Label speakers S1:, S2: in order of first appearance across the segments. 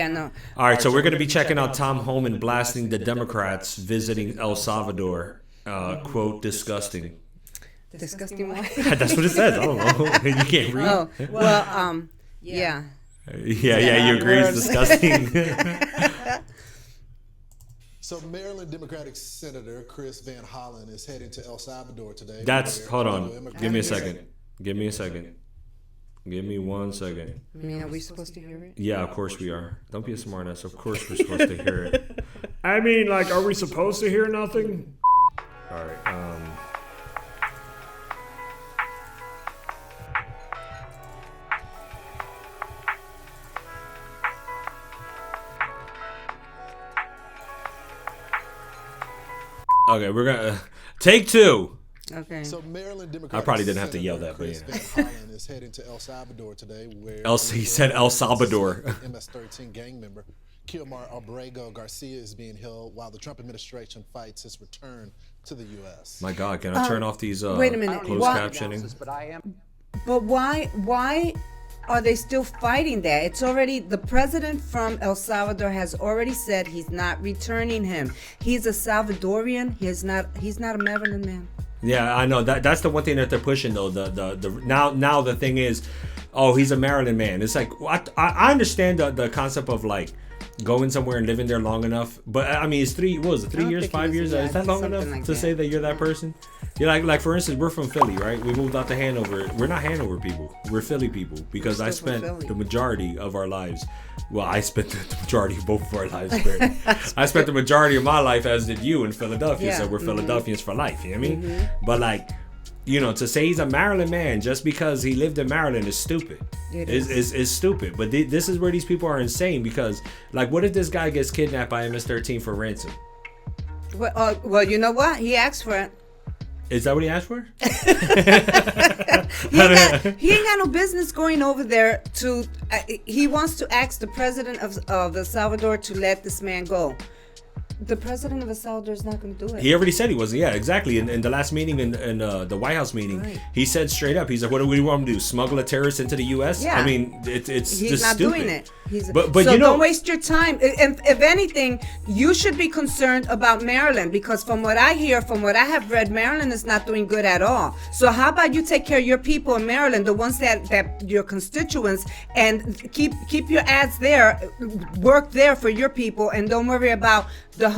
S1: Yeah, no.
S2: All right, so we're going to be checking out Tom Homan blasting the Democrats visiting El Salvador. Quote, disgusting.
S1: Disgusting why?
S2: That's what it says. I don't know. You can't read.
S1: Oh, well, yeah.
S2: Yeah, you agree it's disgusting.
S3: So Maryland Democratic Senator Chris Van Hollen is heading to El Salvador today.
S2: Hold on. Give me a second. Give me 1 second.
S1: I mean, are we supposed to hear it?
S2: Yeah, of course we are. Don't be a smartass. Of course we're supposed to hear it. I mean, like, are we supposed to hear nothing? All right. Okay, we're gonna take 2.
S1: Okay.
S3: So Maryland Democratic
S2: I probably didn't have to yell that, but
S3: Chris
S2: yeah.
S3: Van Hollen is heading to El Salvador today, where
S2: He said El Salvador.
S3: MS-13 gang member Kilmar Abrego Garcia is being held while the Trump administration fights his return to the U.S.
S2: My God, can I turn off these
S1: wait a minute.
S2: closed captioning?
S1: But why are they still fighting that? It's already, the president from El Salvador has already said he's not returning him. He's a Salvadorian. He's not a Maryland man.
S2: Yeah, I know that's the one thing that they're pushing though. Now the thing is, oh, he's a Maryland man. It's like I understand the concept of like going somewhere and living there long enough, but I mean it's 3 years, 5 years? Is that long enough
S1: like
S2: to say that you're that person? Yeah, like for instance, we're from Philly, right? We moved out to Hanover. We're not Hanover people. We're Philly people because I spent the majority of our lives. Well, I spent the majority of both of our lives. I spent the majority of my life, as did you, in Philadelphia. So we're Philadelphians for life. You know what I mean? But like, you know, to say he's a Maryland man just because he lived in Maryland is stupid. Is stupid. But this is where these people are insane because, like, what if this guy gets kidnapped by MS-13 for ransom?
S1: Well, you know what? He asked for it.
S2: Is that what he asked for?
S1: He ain't got no business going over there to. He wants to ask the president of El Salvador to let this man go. The president of El Salvador is not going to do it.
S2: He already said he wasn't. Yeah, exactly. In the last meeting, in the White House meeting, right. He said straight up, he's like, "What do we want him to do? Smuggle a terrorist into the U.S.?" Yeah. I mean, it's
S1: he's
S2: just
S1: not
S2: stupid.
S1: doing it.
S2: But
S1: so
S2: you know,
S1: don't waste your time. If anything, you should be concerned about Maryland because from what I hear, from what I have read, Maryland is not doing good at all. So how about you take care of your people in Maryland, the ones that your constituents, and keep your ads there, work there for your people, and don't worry about the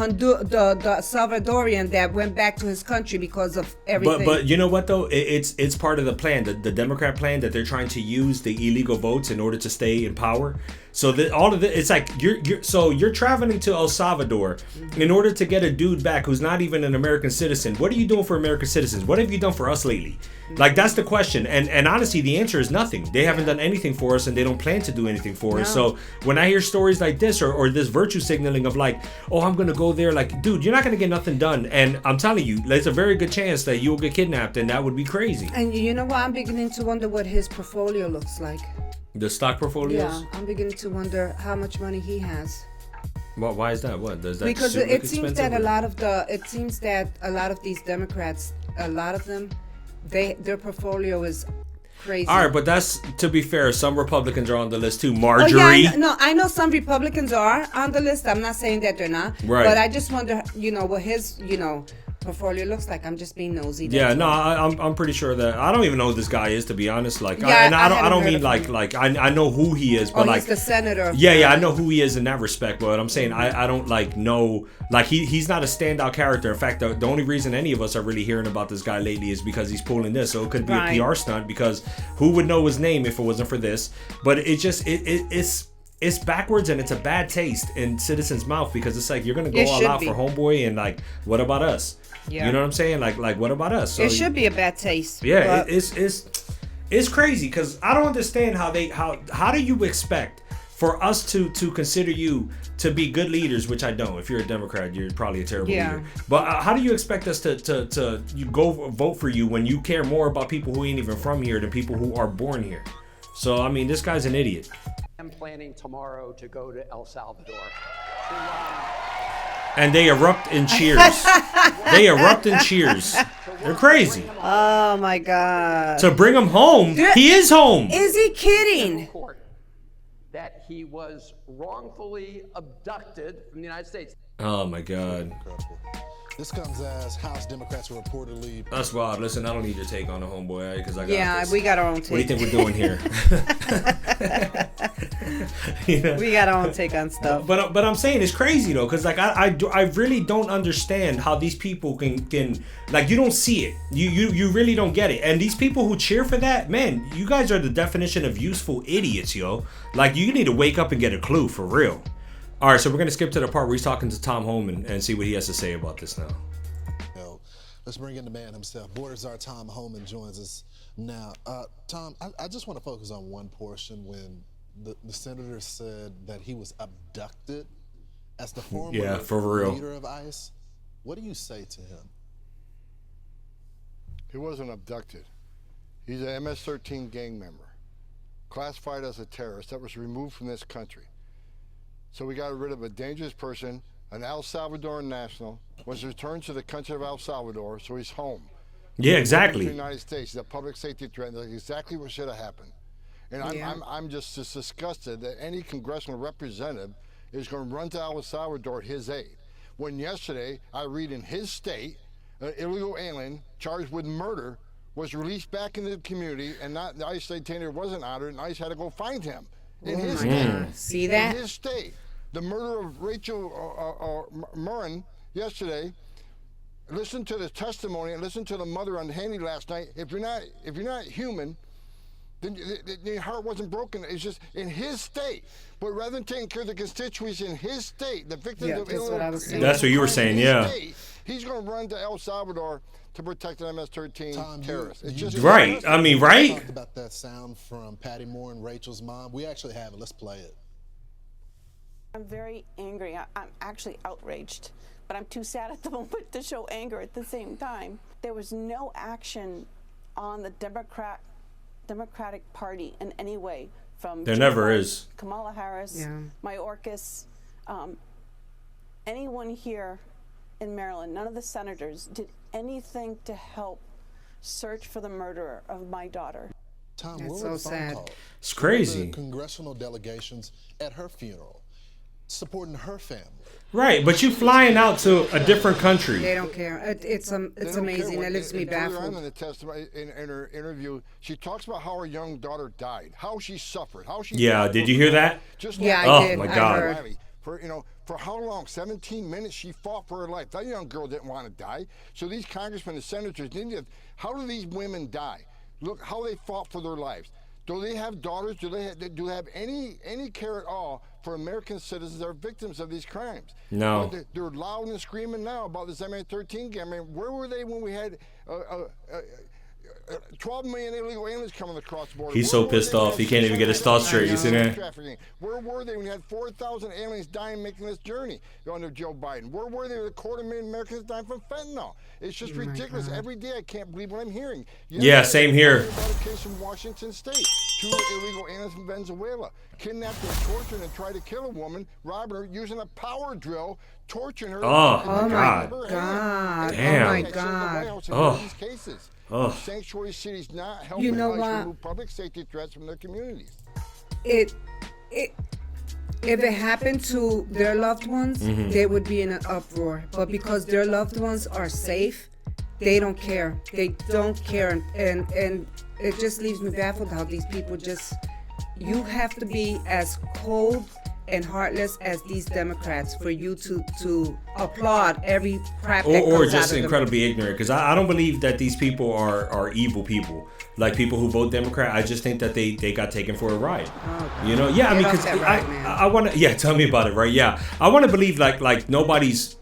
S1: Salvadorian that went back to his country because of everything.
S2: But you know what though? It's part of the plan, the Democrat plan that they're trying to use the illegal votes in order to stay in power. So all of it, it's like you're traveling to El Salvador in order to get a dude back who's not even an American citizen. What are you doing for American citizens? What have you done for us lately? Like that's the question. And honestly, the answer is nothing. They haven't done anything for us, and they don't plan to do anything for us. So when I hear stories like this or this virtue signaling of like, oh, I'm gonna go there, like, dude, you're not gonna get nothing done. And I'm telling you, there's a very good chance that you'll get kidnapped, and that would be crazy.
S1: And you know what? I'm beginning to wonder what his portfolio looks like.
S2: The stock portfolios?
S1: Yeah, I'm beginning to wonder how much money he has.
S2: Well, why is that? What does that?
S1: Because it seems that a lot of these Democrats, a lot of them, their portfolio is crazy.
S2: All right, but that's, to be fair, some Republicans are on the list too. Marjorie.
S1: I know some Republicans are on the list. I'm not saying that they're not. Right. But I just wonder, what his, portfolio looks like. I'm just being nosy.
S2: Yeah, no, I'm pretty sure that I don't even know who this guy is, to be honest. Like, I don't mean like I know who he is, but
S1: he's the senator.
S2: Yeah, I know who he is in that respect. But I'm saying I don't know, like he's not a standout character. In fact, the only reason any of us are really hearing about this guy lately is because he's pulling this. So it could be a PR stunt because who would know his name if it wasn't for this? But it's backwards and it's a bad taste in citizens' mouth because it's like you're gonna go all out for homeboy and like what about us? Yeah. You know what I'm saying? Like what about us? So
S1: it should be a bad taste.
S2: Yeah, it's crazy because I don't understand how do you expect for us to consider you to be good leaders, which I don't. If you're a Democrat, you're probably a terrible leader. But how do you expect us to you go vote for you when you care more about people who ain't even from here than people who are born here? So I mean, this guy's an idiot.
S4: I'm planning tomorrow to go to El Salvador.
S2: And they erupt in cheers. They're crazy.
S1: Oh my God.
S2: To bring him home, he is home.
S1: Is he kidding?
S4: That he was wrongfully abducted from the United States.
S2: Oh my God.
S3: Incredible. This comes as House Democrats were reportedly.
S2: That's wild. Listen, I don't need your take on the homeboy, because I got this.
S1: We got our own take.
S2: What do you think we're doing here? You know?
S1: We got our own take on stuff.
S2: But I'm saying it's crazy though, because like I really don't understand how these people can like, you don't see it. You really don't get it. And these people who cheer for that, man, you guys are the definition of useful idiots, yo. Like, you need to wake up and get a clue for real. All right, so we're gonna skip to the part where he's talking to Tom Homan and see what he has to say about this now.
S3: Let's bring in the man himself. Border Czar Tom Homan joins us now. Tom, I just want to focus on one portion when the senator said that he was abducted as the former
S2: for real
S3: leader of ICE. What do you say to him?
S5: He wasn't abducted. He's an MS-13 gang member, classified as a terrorist that was removed from this country. So we got rid of a dangerous person, an El Salvadoran national, was returned to the country of El Salvador, so he's home.
S2: Yeah, exactly.
S5: The United States, the public safety threat, that's exactly what should have happened. And I'm just disgusted that any congressional representative is going to run to El Salvador at his aid. When yesterday, I read in his state, an illegal alien charged with murder was released back into the community, and not the ICE detainer wasn't honored, and ICE had to go find him in his state.
S1: See that?
S5: In his state. The murder of Rachel Morlin yesterday. Listen to the testimony and listen to the mother on Handy last night. If you're not human, then your heart wasn't broken. It's just in his state. But rather than taking care of the constituents in his state, the victims of illegal.
S2: That's what you were saying, yeah.
S5: State, he's going to run to El Salvador to protect an MS-13 terrorist. It's just
S2: right. I mean, right?
S3: We talked about that sound from Patty Moore and Rachel's mom. We actually have it. Let's play it.
S6: I'm very angry. I'm actually outraged, but I'm too sad at the moment to show anger at the same time. There was no action on the Democratic Party in any way, from
S2: there never is.
S6: Kamala Harris, Mayorkas, anyone here in Maryland. None of the senators did anything to help search for the murderer of my daughter.
S3: Tom,
S1: That's
S3: where
S1: so
S3: were the phone
S1: sad.
S3: calls?
S2: It's crazy.
S3: The congressional delegations at her funeral, supporting her family.
S2: Right, but you flying out to a different country.
S1: They don't care. It's amazing. It leaves me baffled.
S5: In the testimony, in her interview, she talks about how her young daughter died, how she suffered, how she.
S2: Yeah, did you hear that?
S5: Just
S1: Yeah,
S5: like
S1: I did.
S2: my
S1: I
S2: God.
S1: heard.
S5: For how long? 17 minutes she fought for her life. That young girl didn't want to die. So these congressmen and senators didn't. How do these women die? Look how they fought for their lives. Do they have daughters? Do they have any care at all for American citizens that are victims of these crimes?
S2: No.
S5: They're loud and screaming now about this MS-13 game. I mean, where were they when we had 12 million illegal aliens coming across the border?
S2: He's so pissed off. He can't even get his thoughts straight. You see that?
S5: Where were they when you had 4,000 aliens dying making this journey under Joe Biden? Where were they when a 250,000 Americans dying from fentanyl? It's just ridiculous. Every day I can't believe what I'm hearing.
S2: Yeah, same here.
S5: About a case from Washington State. 2 illegal aliens from Venezuela kidnapped and tortured and tried to kill a woman, robbing her, using a power drill, torturing her.
S2: Oh,
S1: Oh my God.
S2: Damn.
S1: Oh my God.
S5: Oh. These cases.
S2: Oh.
S5: Sanctuary cities not helping
S1: You know
S5: ICE
S1: what?
S5: remove public safety threats from their communities.
S1: If it happened to their loved ones, they would be in an uproar. But because their loved ones are safe, they don't care. They don't care, and it just leaves me baffled how these people just. You have to be as cold and heartless as these Democrats for you to applaud every crap that
S2: Or
S1: comes
S2: just
S1: out of them.
S2: incredibly ignorant, because I don't believe that these people are evil people, like people who vote Democrat. I just think that they got taken for a ride. You know, yeah. I mean, because I want to. Tell me about it, right? Yeah, I want to believe like nobody's.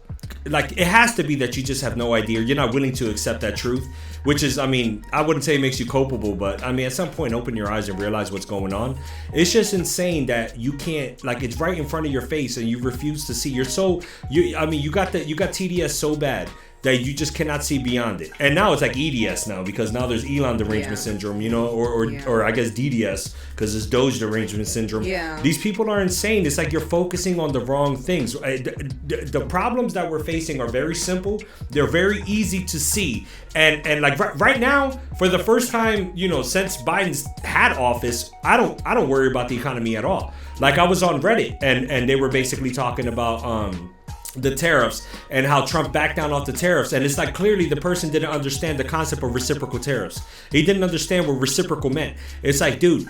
S2: Like, it has to be that you just have no idea. You're not willing to accept that truth, which is, I mean, I wouldn't say it makes you culpable, but I mean, at some point, open your eyes and realize what's going on. It's just insane that you can't, like, it's right in front of your face and you refuse to see. You got TDS so bad that you just cannot see beyond it. And now it's like EDS now, because now there's Elon derangement syndrome, you know, or I guess DDS, because it's Doge derangement syndrome.
S1: Yeah.
S2: These people are insane. It's like you're focusing on the wrong things. The problems that we're facing are very simple. They're very easy to see. And like right now, for the first time, you know, since Biden's had office, I don't worry about the economy at all. Like, I was on Reddit and they were basically talking about the tariffs and how Trump backed down off the tariffs, and it's like clearly the person didn't understand the concept of reciprocal tariffs. He didn't understand what reciprocal meant. It's like, dude,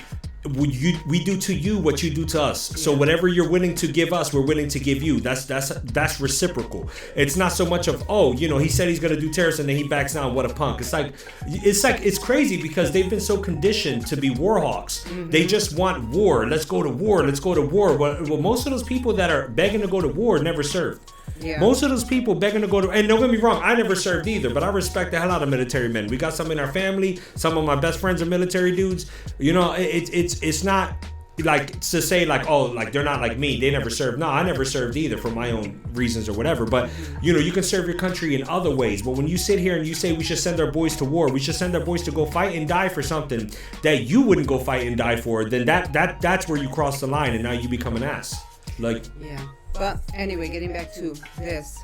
S2: we do to you what you do to us. So whatever you're willing to give us, we're willing to give you. That's reciprocal. It's not so much of, oh, you know, he said he's gonna do tariffs and then he backs down. What a punk. It's crazy because they've been so conditioned to be war hawks. They just want war. Let's go to war. Let's go to war. Well, most of those people that are begging to go to war never served. Yeah. Most of those people begging to go to, and don't get me wrong, I never served either, but I respect the hell out of military men. We got some in our family. Some of my best friends are military dudes. You know, it's not like to say like, oh, like they're not like me, they never served. No, I never served either for my own reasons or whatever. But you know, you can serve your country in other ways. But when you sit here and you say we should send our boys to war, we should send our boys to go fight and die for something that you wouldn't go fight and die for, then that's where you cross the line and now you become an ass. Like,
S1: yeah. But anyway, getting back to this,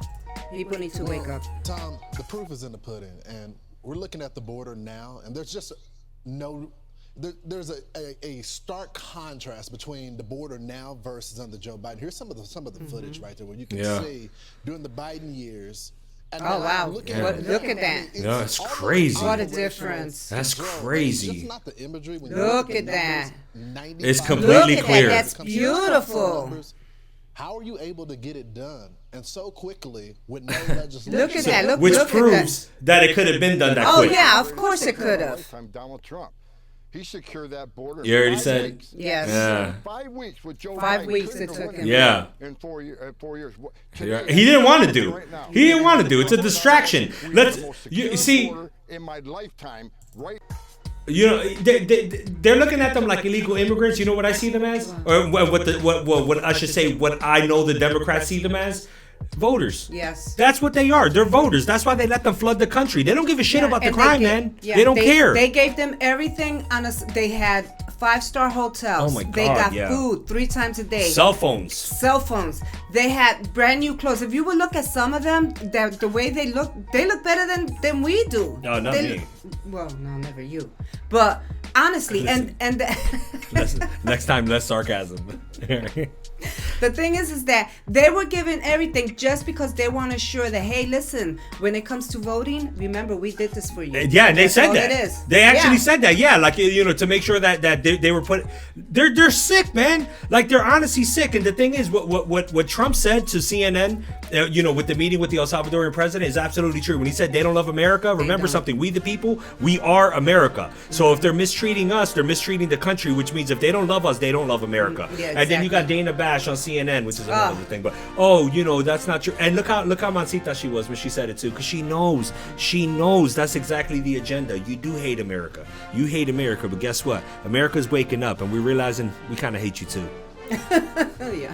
S1: people need to wake up.
S3: Tom, the proof is in the pudding, and we're looking at the border now, and there's just there's a stark contrast between the border now versus under Joe Biden. Here's some of the footage right there where you can see during the Biden years. And
S1: oh wow! Look at that!
S2: No, it's crazy.
S1: What a difference!
S2: That's crazy.
S3: It's just not the imagery.
S1: Look at that!
S2: It's completely clear.
S1: That's beautiful.
S3: How are you able to get it done and so quickly with no legislation?
S1: Look at that.
S2: Which proves that it could have been done that quick.
S1: Oh, yeah, of course it could have.
S5: Donald Trump. He secured that border.
S2: You already said?
S1: Yes.
S2: Yeah.
S5: 5 weeks with Joe Biden.
S1: 5 weeks it took him.
S2: Yeah.
S5: In 4 years.
S2: Yeah. He didn't want to do. He didn't want to do. It's a distraction. See.
S5: In my lifetime, right.
S2: You know, they're looking at them like illegal immigrants. You know what I see them as? Or what I should say, what I know the Democrats see them as? Voters.
S1: Yes.
S2: That's what they are. They're voters. That's why they let them flood the country. They don't give a shit about the crime, man. Yeah, they don't care.
S1: They gave them everything they had 5-star hotels.
S2: Oh my God,
S1: they got food 3 times a day.
S2: Cell phones.
S1: They had brand new clothes. If you would look at some of them, the way they look better than we do.
S2: No, not me.
S1: Well, no, never you. But honestly,
S2: listen, next time, less sarcasm.
S1: The thing is that they were given everything just because they want to ensure that, hey, listen, when it comes to voting, remember, we did this for you.
S2: Yeah, and they said that.
S1: It is.
S2: They actually said that. Yeah, like, you know, to make sure that they were put. They're sick, man. Like, they're honestly sick. And the thing is, what Trump said to CNN, you know, with the meeting with the El Salvadorian president is absolutely true. When he said they don't love America, remember something. We the people, we are America. So if they're mistreating us, they're mistreating the country, which means if they don't love us, they don't love America.
S1: Yeah, exactly.
S2: And then you got Dana Bash on CNN, which is another thing. But you know, that's not true. And look how mansita she was when she said it too, because she knows that's exactly the agenda. You do hate America. You hate America, but guess what? America's waking up, and we're realizing we kind of hate you too.
S1: Yeah.